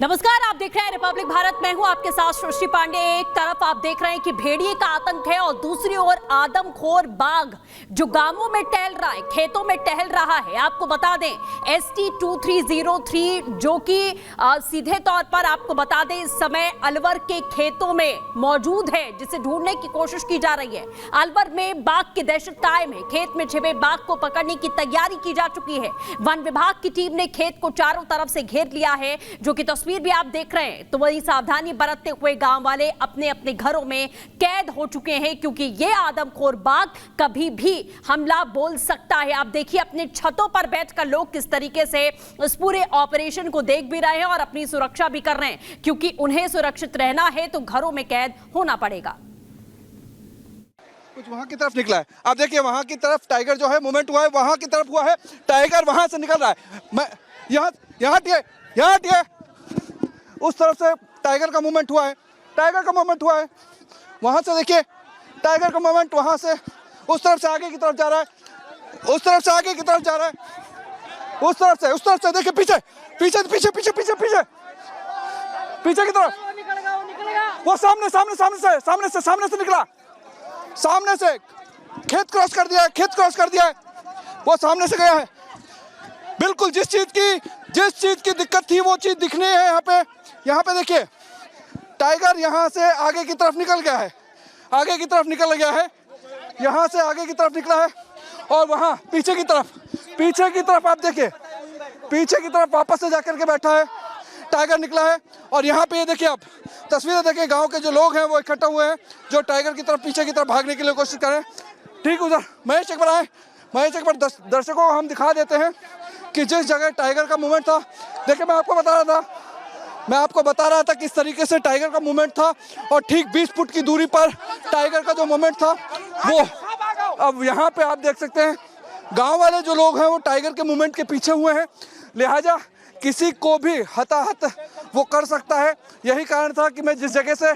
नमस्कार, आप देख रहे हैं रिपब्लिक भारत। मैं हूं आपके साथ सृष्टि पांडे। एक तरफ आप देख रहे हैं कि भेड़िए का आतंक है और दूसरी ओर आदमखोर बाघ जो गांवों में टहल रहा है, खेतों में टहल रहा है। आपको बता दें ST2303 जो कि सीधे तौर पर आपको बता दें इस समय अलवर के खेतों में मौजूद है, जिसे ढूंढने की कोशिश की जा रही है। अलवर में बाघ की दहशत कायम है। खेत में छिपे बाघ को पकड़ने की तैयारी की जा चुकी है। वन विभाग की टीम ने खेत को चारों तरफ से घेर लिया है, जो कि तस्वीर भी आप देख रहे हैं। तो वही सावधानी बरतते हुए गांव वाले अपने अपने घरों में कैद हो चुके हैं, क्योंकि ये आदमखोर बाघ कभी भी हमला बोल सकता है। आप देखिए अपने छतों पर बैठकर लोग किस तरीके से इस पूरे ऑपरेशन को देख भी रहे हैं और अपनी सुरक्षा भी कर रहे हैं, क्योंकि उन्हें सुरक्षित रहना है तो घरों में कैद होना पड़ेगा। कुछ वहां की तरफ निकला है, आप देखिए वहां की तरफ टाइगर जो है मूवमेंट हुआ है, वहां की तरफ हुआ है, टाइगर वहां से निकल रहा है। मैं यहाँ उस तरफ से टाइगर का मूवमेंट हुआ है, वहां से देखिए टाइगर का मूवमेंट वहां से उस तरफ से आगे की तरफ जा रहा है, उस तरफ से देखिए पीछे की तरफ वो सामने से निकला, सामने से खेत क्रॉस कर दिया है, वो सामने से गया है। बिल्कुल जिस चीज की दिक्कत थी वो चीज दिखनी है। यहाँ पे देखिए टाइगर यहाँ से आगे की तरफ निकल गया है, यहाँ से आगे की तरफ निकला है और वहाँ पीछे की तरफ आप देखिए, पीछे की तरफ वापस से जाकर के बैठा है, टाइगर निकला है। और यहाँ पे ये देखिए आप तस्वीरें देखिए, गांव के जो लोग हैं वो इकट्ठा हुए हैं, जो टाइगर की तरफ पीछे की तरफ भागने के लिए कोशिश कर रहे हैं। ठीक उधर महेश एक बार दर्शकों को हम दिखा देते हैं कि जिस जगह टाइगर का मूवमेंट था। देखिए मैं आपको बता रहा था किस तरीके से टाइगर का मूवमेंट था, और ठीक 20 फुट की दूरी पर टाइगर का जो मूवमेंट था वो अब यहाँ पे आप देख सकते हैं। गांव वाले जो लोग हैं वो टाइगर के मूवमेंट के पीछे हुए हैं, लिहाजा किसी को भी हताहत वो कर सकता है। यही कारण था कि मैं जिस जगह से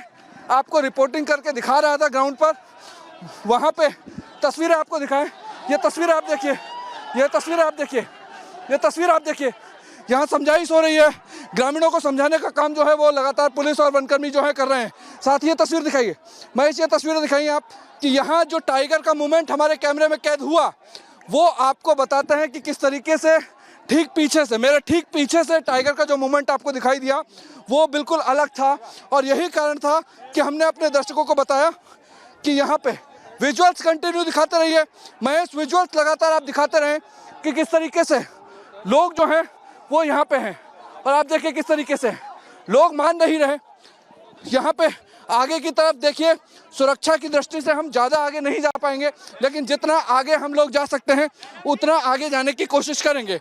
आपको रिपोर्टिंग करके दिखा रहा था ग्राउंड पर, वहाँ पे तस्वीरें आपको दिखाएं। ये तस्वीरें आप देखिए, यहाँ समझाइश हो रही है। ग्रामीणों को समझाने का काम जो है वो लगातार पुलिस और वनकर्मी जो है कर रहे हैं। साथ ही ये तस्वीर दिखाइए महेश, ये तस्वीरें दिखाइए आप कि यहाँ जो टाइगर का मूवमेंट हमारे कैमरे में कैद हुआ, वो आपको बताते हैं कि किस तरीके से मेरे ठीक पीछे से टाइगर का जो मूवमेंट आपको दिखाई दिया वो बिल्कुल अलग था। और यही कारण था कि हमने अपने दर्शकों को बताया कि यहाँ पे विजुअल्स कंटिन्यू दिखाते रहिए। महेश विजुअल्स लगातार आप दिखाते रहें कि किस तरीके से लोग जो हैं वो यहाँ पे हैं, और आप देखिए किस तरीके से लोग मान नहीं रहे। यहाँ पे आगे की तरफ देखिए, सुरक्षा की दृष्टि से हम ज़्यादा आगे नहीं जा पाएंगे, लेकिन जितना आगे हम लोग जा सकते हैं उतना आगे जाने की कोशिश करेंगे।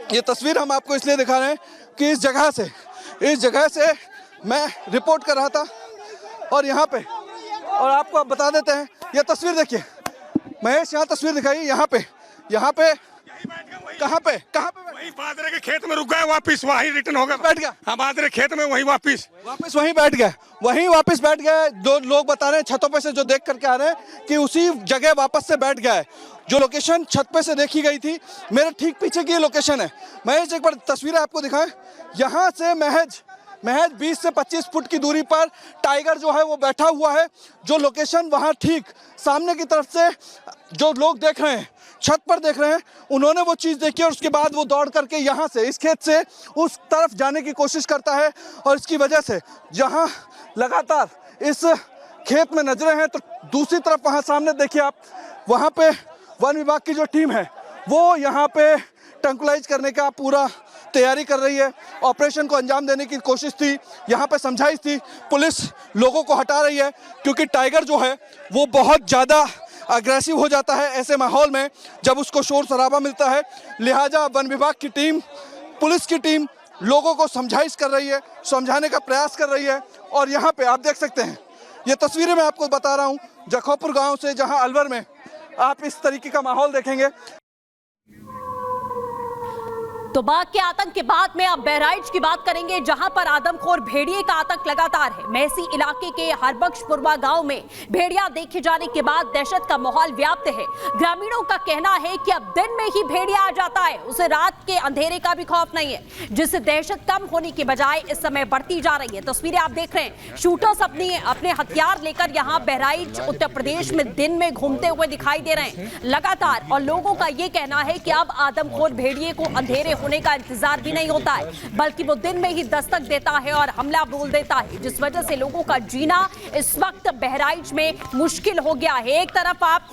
ये तस्वीर हम आपको इसलिए दिखा रहे हैं कि इस जगह से मैं रिपोर्ट कर रहा था, और यहाँ पे और आपको अब बता देते हैं। ये तस्वीर देखिए महेश, यहाँ तस्वीर दिखाइए। यहाँ पे कहाँ पे वही बाजरे के खेत में रुक गए, वापस वही रिटर्न हो गया, बैठ गया। हाँ, बाजरे खेत में वही वापस वहीं बैठ गए। दो लोग बता रहे हैं छतों पे से जो देख करके आ रहे हैं कि उसी जगह वापस से बैठ गया है। जो लोकेशन छत पे से देखी गई थी, मेरे ठीक पीछे की लोकेशन है। महेश एक बार तस्वीरें आपको दिखाएं। यहाँ से महज 20 से 25 फुट की दूरी पर टाइगर जो है वो बैठा हुआ है। जो लोकेशन वहाँ ठीक सामने की तरफ से जो लोग देख रहे हैं, छत पर देख रहे हैं, उन्होंने वो चीज़ देखी और उसके बाद वो दौड़ करके यहाँ से इस खेत से उस तरफ जाने की कोशिश करता है। और इसकी वजह से जहाँ लगातार इस खेत में नजरें हैं, तो दूसरी तरफ वहाँ सामने देखिए आप, वहाँ पे वन विभाग की जो टीम है वो यहाँ पे ट्रैंकुलाइज करने का पूरा तैयारी कर रही है। ऑपरेशन को अंजाम देने की कोशिश थी, यहाँ पे समझाइश थी। पुलिस लोगों को हटा रही है, क्योंकि टाइगर जो है वो बहुत ज़्यादा अग्रेसिव हो जाता है ऐसे माहौल में जब उसको शोर शराबा मिलता है। लिहाजा वन विभाग की टीम, पुलिस की टीम लोगों को समझाइश कर रही है, समझाने का प्रयास कर रही है। और यहाँ पे आप देख सकते हैं, ये तस्वीरें मैं आपको बता रहा हूँ जखौपुर गाँव से, जहाँ अलवर में आप इस तरीके का माहौल देखेंगे। तो बाघ के आतंक के बाद में अब बहराइच की बात करेंगे, जहां पर आदमखोर भेड़िए का आतंक लगातार है। मैसी इलाके के हरबख्शपुरवा गांव में भेड़िया देखे जाने के बाद दहशत का माहौल व्याप्त है। ग्रामीणों का कहना है कि अब दिन में ही भेड़िया आ जाता है, उसे रात के अंधेरे का भी खौफ नहीं है, जिससे दहशत कम होने की बजाय इस समय बढ़ती जा रही है। तस्वीरें आप देख रहे हैं, शूटर्स अपने हथियार लेकर यहां बहराइच उत्तर प्रदेश में दिन में घूमते हुए दिखाई दे रहे हैं लगातार। और लोगों का यह कहना है कि अब आदमखोर भेड़िए को अंधेरे होने का इंतजार भी नहीं होता है, बल्कि वो दिन में ही दस्तक देता है और हमला बोल देता है, जिस वजह से लोगों का जीना इस वक्त बहराइच में मुश्किल हो गया है। एक तरफ आप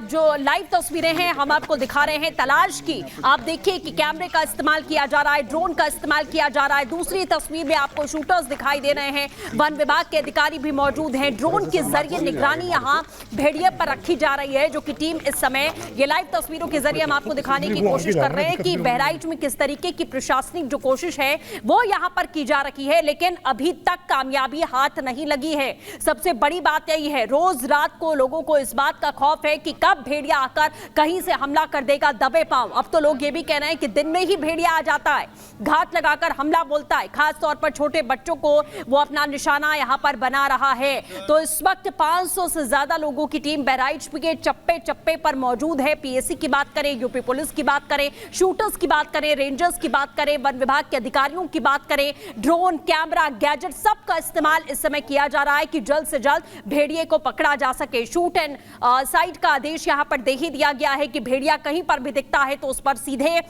जो लाइव तस्वीरें हैं हम आपको दिखा रहे हैं तलाश की, आप देखिए कि कैमरे का इस्तेमाल किया जा रहा है, ड्रोन का इस्तेमाल किया जा रहा है। दूसरी तस्वीर में आपको शूटर्स दिखाई दे रहे हैं, वन विभाग के अधिकारी भी मौजूद हैं। ड्रोन के जरिए निगरानी यहाँ भेड़िए पर रखी जा रही है, जो कि टीम इस समय ये लाइव तस्वीरों के जरिए हम आपको दिखाने की कोशिश कर रहे हैं कि बहराइच में किस तरीके की प्रशासनिक जो कोशिश है वो यहां पर की जा रही है, लेकिन अभी तक कामयाबी हाथ नहीं लगी है। सबसे बड़ी बात यही है, रोज रात को लोगों को इस बात का खौफ है कि कब भेड़िया आकर कहीं से हमला कर देगा दबे पांव। अब तो लोग ये भी कह रहे हैं कि दिन में ही भेड़िया आ जाता है, घात लगाकर हमला बोलता है, खास तौर पर छोटे बच्चों को वो अपना निशाना यहां पर बना रहा है। तो इस वक्त 500 से ज्यादा लोगों की टीम बहराइच के चप्पे चप्पे पर मौजूद है। पीएसी की बात करें, यूपी पुलिस की बात करें, शूटर्स की बात करें, रेंजर्स की बात करें, वन विभाग के अधिकारियों की बात करें, ड्रोन, कैमरा, गैजेट सबका इस्तेमाल इस समय किया जा रहा है कि जल्द से जल्द भेड़िए को पकड़ा जा सके। शूट एंड साइट का आदेश यहां पर दे ही दिया गया है कि भेड़िया कहीं पर भी दिखता है तो उस पर सीधे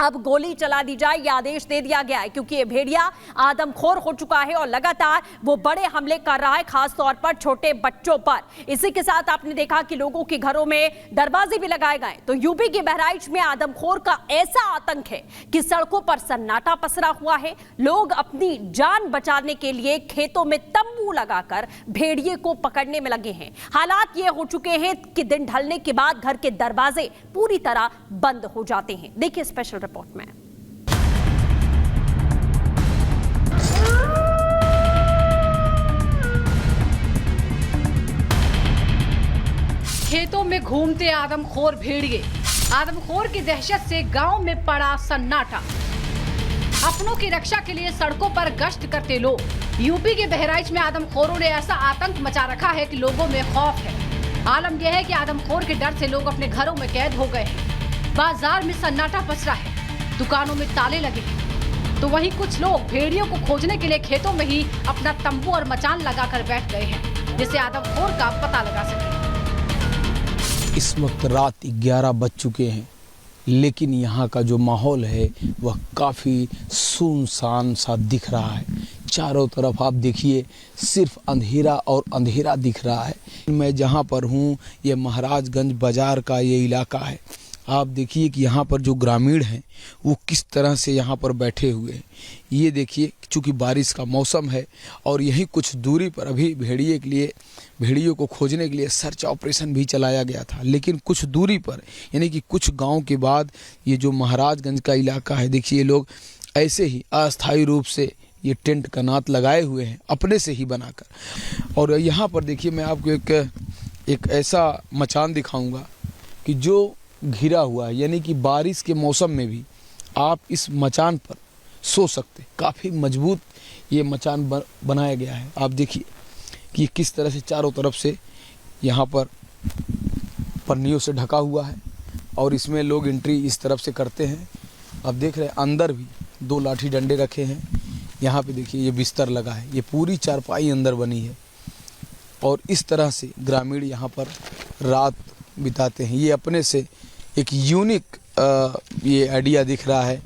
अब गोली चला दी जाए, यह आदेश दे दिया गया है, क्योंकि ये भेड़िया आदमखोर हो चुका है और लगातार वो बड़े हमले कर रहा है, खास तौर पर छोटे बच्चों पर। इसी के साथ आपने देखा कि लोगों के घरों में दरवाजे भी लगाए गए। तो यूपी के बहराइच में आदमखोर का ऐसा आतंक है कि सड़कों पर सन्नाटा पसरा हुआ है। लोग अपनी जान बचाने के लिए खेतों में तंबू लगाकर भेड़िए को पकड़ने में लगे हैं। हालात ये हो चुके हैं कि दिन ढलने के बाद घर के दरवाजे पूरी तरह बंद हो जाते हैं। देखिए स्पेशल रिपोर्ट में। खेतों में घूमते आदमखोर भेड़िए, आदमखोर की दहशत से गांव में पड़ा सन्नाटा। अपनों की रक्षा के लिए सड़कों पर गश्त करते लोग। यूपी के बहराइच में आदमखोरों ने ऐसा आतंक मचा रखा है कि लोगों में खौफ है। आलम यह है कि आदमखोर के डर से लोग अपने घरों में कैद हो गए हैं। बाजार में सन्नाटा पसरा है, दुकानों में ताले लगे हैं, तो वहीं कुछ लोग भेड़ियों को खोजने के लिए खेतों में ही अपना तंबू और मचान लगाकर बैठ गए हैं, जिससे आदमखोर का पता लगा सके। इस वक्त रात 11 बज चुके हैं, लेकिन यहाँ का जो माहौल है वह काफ़ी सुनसान सा दिख रहा है। चारों तरफ आप देखिए सिर्फ अंधेरा और अंधेरा दिख रहा है। मैं जहाँ पर हूँ ये महाराजगंज बाजार का ये इलाका है। आप देखिए कि यहाँ पर जो ग्रामीण हैं वो किस तरह से यहाँ पर बैठे हुए हैं। ये देखिए चूँकि बारिश का मौसम है और यहीं कुछ दूरी पर अभी भेड़ियों को खोजने के लिए सर्च ऑपरेशन भी चलाया गया था, लेकिन कुछ दूरी पर यानी कि कुछ गांव के बाद ये जो महाराजगंज का इलाका है, देखिए लोग ऐसे ही अस्थायी रूप से ये टेंट का नात लगाए हुए हैं अपने से ही बनाकर। और यहाँ पर देखिए मैं आपको एक ऐसा मचान दिखाऊंगा कि जो घिरा हुआ है, यानी कि बारिश के मौसम में भी आप इस मचान पर सो सकते। काफ़ी मजबूत ये मचान बनाया गया है। आप देखिए कि किस तरह से चारों तरफ से यहाँ पर पन्नियों से ढका हुआ है और इसमें लोग एंट्री इस तरफ से करते हैं। आप देख रहे हैं अंदर भी 2 लाठी डंडे रखे हैं। यहाँ पे देखिए ये बिस्तर लगा है, ये पूरी चारपाई अंदर बनी है और इस तरह से ग्रामीण यहाँ पर रात बिताते हैं। ये अपने से एक यूनिक ये आइडिया दिख रहा है